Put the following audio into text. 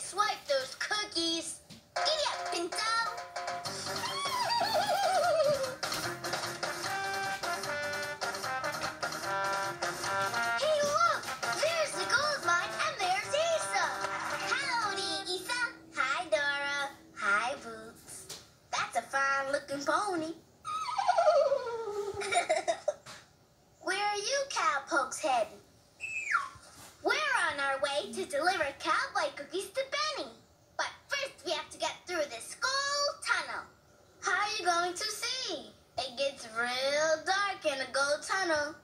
swipe those cookies. Giddy up, Pinto. Hey, look! There's the gold mine, and there's Isa. Howdy, Isa. Hi, Dora. Hi, Boots. That's a fine-looking pony. Where are you cowpokes heading? We're on our way to deliver cowboy cookies to Benny. But first we have to get through this gold tunnel. How are you going to see? It gets real dark in a gold tunnel.